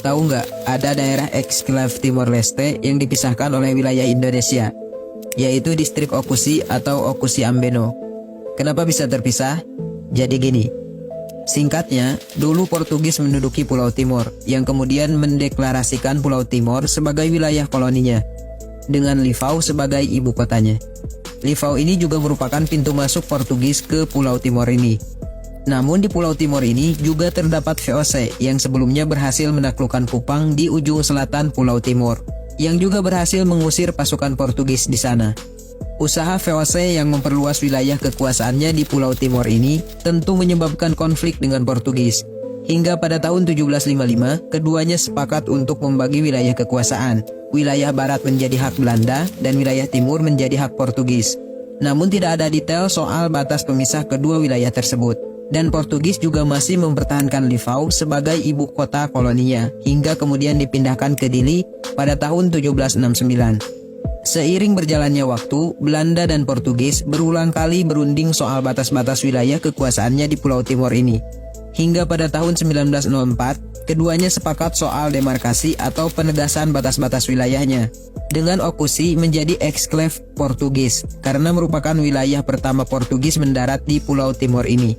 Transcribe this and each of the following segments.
tahu nggak, ada daerah eksklave Timor Leste yang dipisahkan oleh wilayah Indonesia, yaitu distrik Okusi atau Okusi Ambeno. Kenapa bisa terpisah? Jadi gini, singkatnya, dulu Portugis menduduki Pulau Timor, yang kemudian mendeklarasikan Pulau Timor sebagai wilayah koloninya, dengan Livau sebagai ibu kotanya. Livau ini juga merupakan pintu masuk Portugis ke Pulau Timor ini. Namun di Pulau Timor ini juga terdapat VOC yang sebelumnya berhasil menaklukkan Kupang di ujung selatan Pulau Timor, yang juga berhasil mengusir pasukan Portugis di sana. Usaha VOC yang memperluas wilayah kekuasaannya di Pulau Timor ini tentu menyebabkan konflik dengan Portugis. Hingga pada tahun 1755, keduanya sepakat untuk membagi wilayah kekuasaan. Wilayah barat menjadi hak Belanda dan wilayah timur menjadi hak Portugis. Namun tidak ada detail soal batas pemisah kedua wilayah tersebut. Dan Portugis juga masih mempertahankan Livau sebagai ibu kota koloninya, hingga kemudian dipindahkan ke Dili pada tahun 1769. Seiring berjalannya waktu, Belanda dan Portugis berulang kali berunding soal batas-batas wilayah kekuasaannya di Pulau Timor ini. Hingga pada tahun 1904, keduanya sepakat soal demarkasi atau penegasan batas-batas wilayahnya, dengan Okusi menjadi eksklave Portugis, karena merupakan wilayah pertama Portugis mendarat di Pulau Timor ini.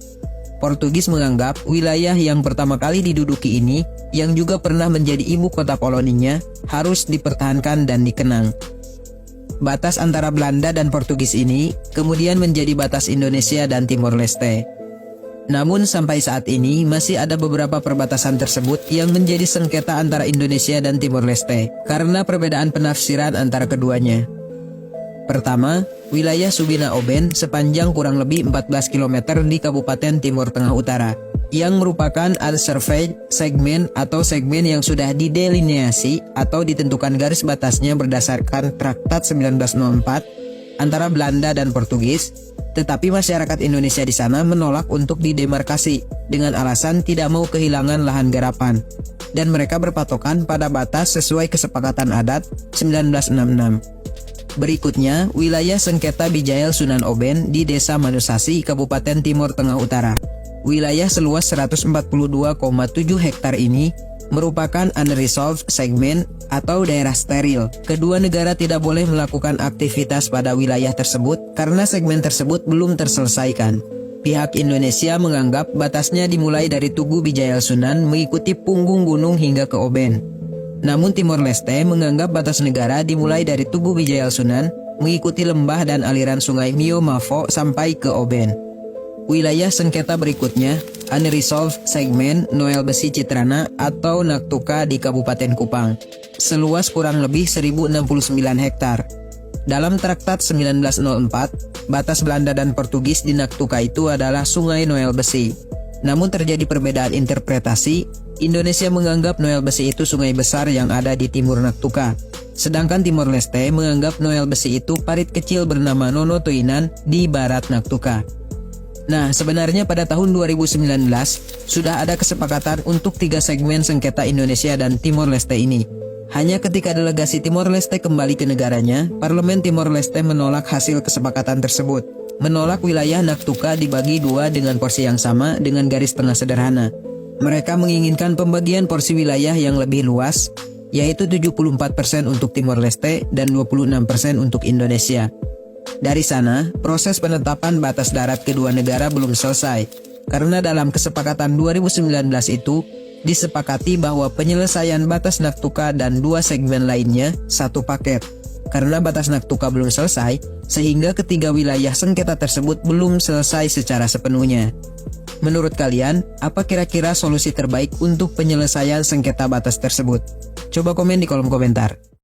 Portugis menganggap wilayah yang pertama kali diduduki ini, yang juga pernah menjadi ibu kota koloninya, harus dipertahankan dan dikenang. Batas antara Belanda dan Portugis ini kemudian menjadi batas Indonesia dan Timor Leste. Namun sampai saat ini masih ada beberapa perbatasan tersebut yang menjadi sengketa antara Indonesia dan Timor Leste karena perbedaan penafsiran antara keduanya. Pertama, wilayah Subina Oben sepanjang kurang lebih 14 km di Kabupaten Timur Tengah Utara, yang merupakan unsurveyed segmen atau segmen yang sudah didelineasi atau ditentukan garis batasnya berdasarkan Traktat 1904 antara Belanda dan Portugis, tetapi masyarakat Indonesia di sana menolak untuk didemarkasi dengan alasan tidak mau kehilangan lahan garapan, dan mereka berpatokan pada batas sesuai kesepakatan adat 1966. Berikutnya, wilayah sengketa Bijael Sunan Oben di Desa Manusasi, Kabupaten Timur Tengah Utara. Wilayah seluas 142,7 hektar ini merupakan unresolved segmen atau daerah steril. Kedua negara tidak boleh melakukan aktivitas pada wilayah tersebut karena segmen tersebut belum terselesaikan. Pihak Indonesia menganggap batasnya dimulai dari Tugu Bijael Sunan mengikuti punggung gunung hingga ke Oben. Namun Timor Leste menganggap batas negara dimulai dari Tugu Bijael Sunan mengikuti lembah dan aliran sungai Mio Mavo sampai ke Oben. Wilayah sengketa berikutnya, unresolved segmen Noel Besi Citrana atau Naktuka di Kabupaten Kupang, seluas kurang lebih 1069 hektar. Dalam Traktat 1904, batas Belanda dan Portugis di Naktuka itu adalah Sungai Noel Besi. Namun terjadi perbedaan interpretasi. Indonesia menganggap Noel Besi itu sungai besar yang ada di timur Naktuka, sedangkan Timor Leste menganggap Noel Besi itu parit kecil bernama Nono Tuinan di barat Naktuka. Nah, sebenarnya pada tahun 2019 sudah ada kesepakatan untuk 3 segmen sengketa Indonesia dan Timor Leste ini. Hanya ketika delegasi Timor Leste kembali ke negaranya, Parlemen Timor Leste menolak hasil kesepakatan tersebut, menolak wilayah Naktuka dibagi 2 dengan porsi yang sama dengan garis tengah sederhana. Mereka menginginkan pembagian porsi wilayah yang lebih luas, yaitu 74% untuk Timor Leste dan 26% untuk Indonesia. Dari sana, proses penetapan batas darat kedua negara belum selesai, karena dalam kesepakatan 2019 itu, disepakati bahwa penyelesaian batas Naktuka dan 2 segmen lainnya satu paket. Karena batas Naktuka belum selesai, sehingga ketiga wilayah sengketa tersebut belum selesai secara sepenuhnya. Menurut kalian, apa kira-kira solusi terbaik untuk penyelesaian sengketa batas tersebut? Coba komen di kolom komentar.